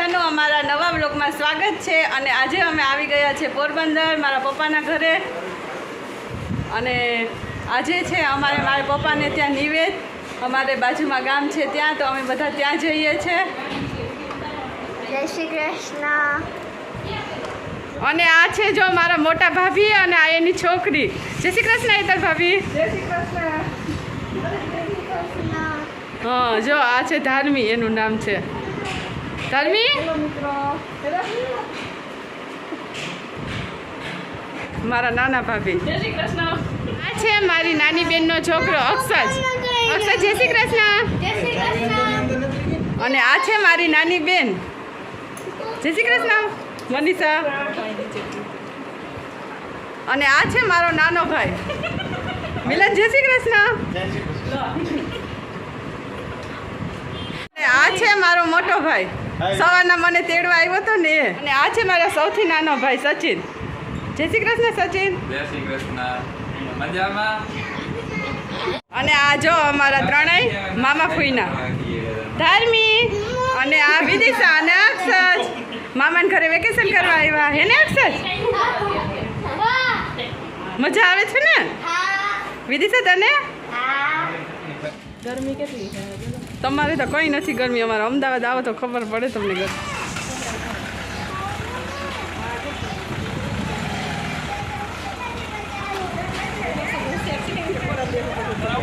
બધાનું અમારા નવા બ્લોગમાં સ્વાગત છે। અને આજે અમે આવી ગયા છે પોરબંદર મારા પપ્પાના ઘરે। અને આજે છે અમારે મારા પપ્પાને ત્યાં નિવેદ, અમારે બાજુમાં ગામ છે ત્યાં, તો અમે બધા ત્યાં જઈએ છીએ। જય શ્રી કૃષ્ણ। અને આ છે જો મારા મોટા ભાભી અને આ એની છોકરી। જય શ્રી કૃષ્ણ ઈતર ભાભી। જય શ્રી કૃષ્ણ। હા જો આ છે ધાર્મી, એનું નામ છે ધાર્મી। મારા નાના ભાભી। જય શ્રી કૃષ્ણ। આ છે મારી નાની બેનનો છોકરો અક્ષજ। અક્ષજ જય શ્રી કૃષ્ણ। જય શ્રી કૃષ્ણ। અને આ છે મારી નાની બેન। જય શ્રી કૃષ્ણ મનીષા। અને આ છે મારો નાનો ભાઈ મિલન। જય શ્રી કૃષ્ણ। આ છે મારો મોટો ભાઈ, સવારના મને તેડવા આવ્યો હતો ને એ। અને આ છે મારો સૌથી નાનો ભાઈ સચિન। જય શ્રી કૃષ્ણ સચિન। જય શ્રી કૃષ્ણ। મજામાં? અને આ જો અમારા ત્રણેય મામા ફૂઈના ધાર્મી અને આ વિદિશા અને અક્ષજ મામાના ઘરે વેકેશન કરવા આવ્યા હે ને અક્ષજ? મજા આવે છે ને વિદિશા તને? ગરમી કેટલી છે? તમારે તો કંઈ નથી ગરમી, અમારે અમદાવાદ આવો તો ખબર પડે તમને ગરમી।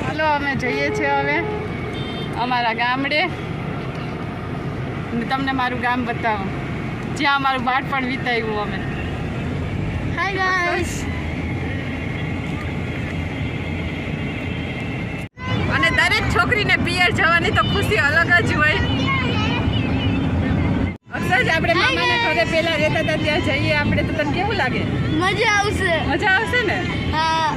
હાલો અમે જઈએ છીએ હવે અમારા ગામડે, અને તમને મારું ગામ બતાવો જ્યાં અમારું બાળપણ વિતાવ્યું અમે। Hi guys. અને દરેક છોકરીને પિયર જવાની તો ખુશી અલગ જ હોય। અક્ષજ આપણે મામાના ઘરે પહેલા રહેતા હતા ત્યાં જઈએ આપણે, તો તને કેવું લાગે? મજા આવશે। મજા આવશે ને? હા।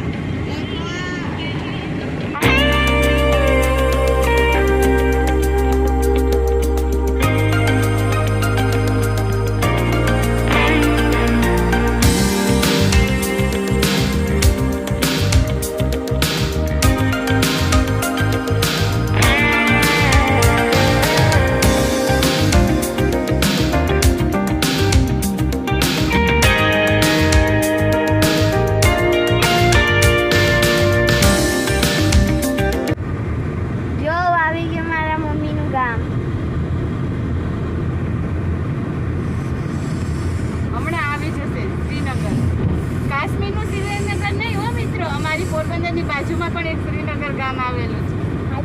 પોરબંદરની બાજુમાં પણ એક શ્રીનગર ગામ આવેલું છે,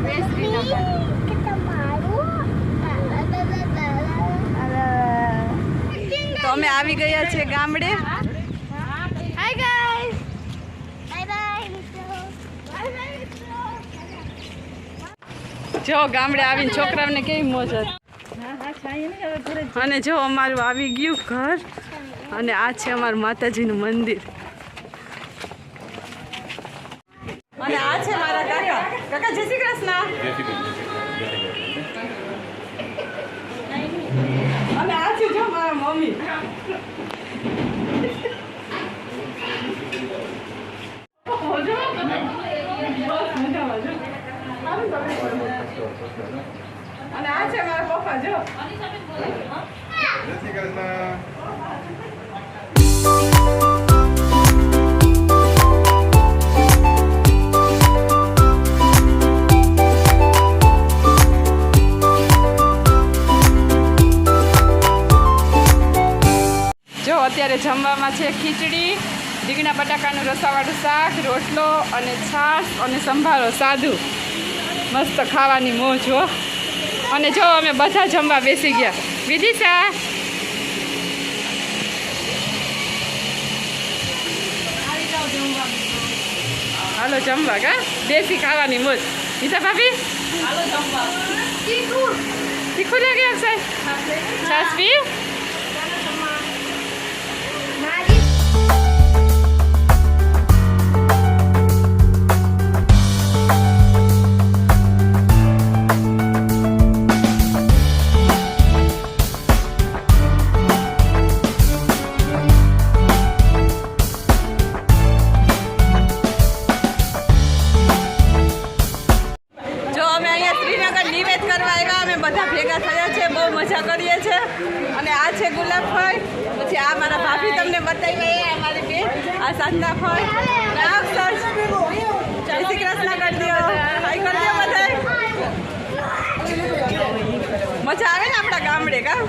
તે શ્રીનગર। તો અમે આવી ગયા છે ગામડે। Hi guys. બાય બાય મિત્રો। જો ગામડે આવીને છોકરાઓને કેવી મોજ હતી। અને જો અમારું આવી ગયું ઘર, અને આ છે અમારું માતાજીનું મંદિર। અને આ છે મારા કાકા। કાકા જય શ્રી કૃષ્ણ। અને આ છે જો મારા મમ્મી। અને આ છે મારા પપ્પા જો। અત્યારે જમવામાં છે ખીચડી, રીંગણા બટાકાનું રસાવાળું શાક, રોટલો અને છાશ અને સંભારો સાદું। મસ્ત ખાવાની મોજ હો। અને જો અમે બધા જમવા બેસી ગયા। વિદિશા હાલો જમવા કા દેશી ખાવાની મોજ। નીતા ભાભી હાલો જમવા। તીખું લાગે અક્ષય? છાશ પી? નિવેદ કરવા આવ્યા, અમે બધા ભેગા થયા છે, બહુ મજા કરીએ છીએ। સાંજના ફળ રામ સર જય શ્રી કૃષ્ણ કરી દો હાઈ કરી દો બધાય મજા આવે ને આપણા ગામડે કા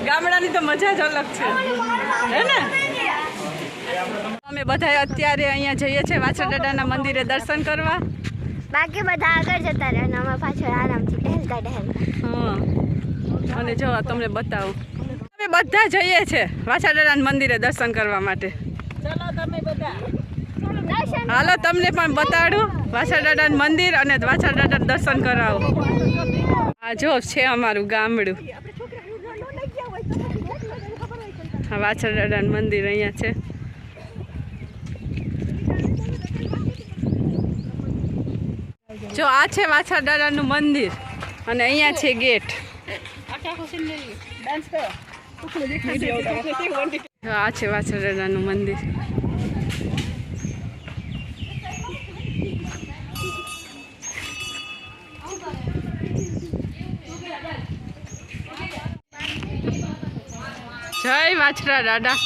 ગામડાની તો મજા જ અલગ છે હે ને અમે બધા અત્યારે અહીંયા જઈએ છીએ વાછર દાદાના મંદિરે દર્શન કરવા બાકી બધા આગળ જતા રહે અને અમે પાછળ આરામથી ટહેલતા હા અને જો તમને બતાવું અમે બધા જઈએ છીએ વાછર દાદાના મંદિરે દર્શન કરવા માટે હાલો તમને પણ બતાડું વાછર દાદાનું મંદિર અને વાછર દાદાના દર્શન કરાવો આ જો છે અમારું ગામડું હા વાછર દાદાનું મંદિર અહીંયા છે જો આ છે વાછર દાદાનું મંદિર અને અહીંયા છે ગેટ આ છે વાછર દાદાનું મંદિર જય વાછરા દાદા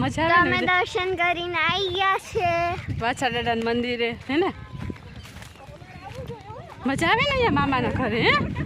મજા આવે અમે ને દર્શન કરીને આવી ગયા છે વાછર દાદાના મંદિરે હે ને મજા આવે ને અહીંયા મામાના ઘરે હે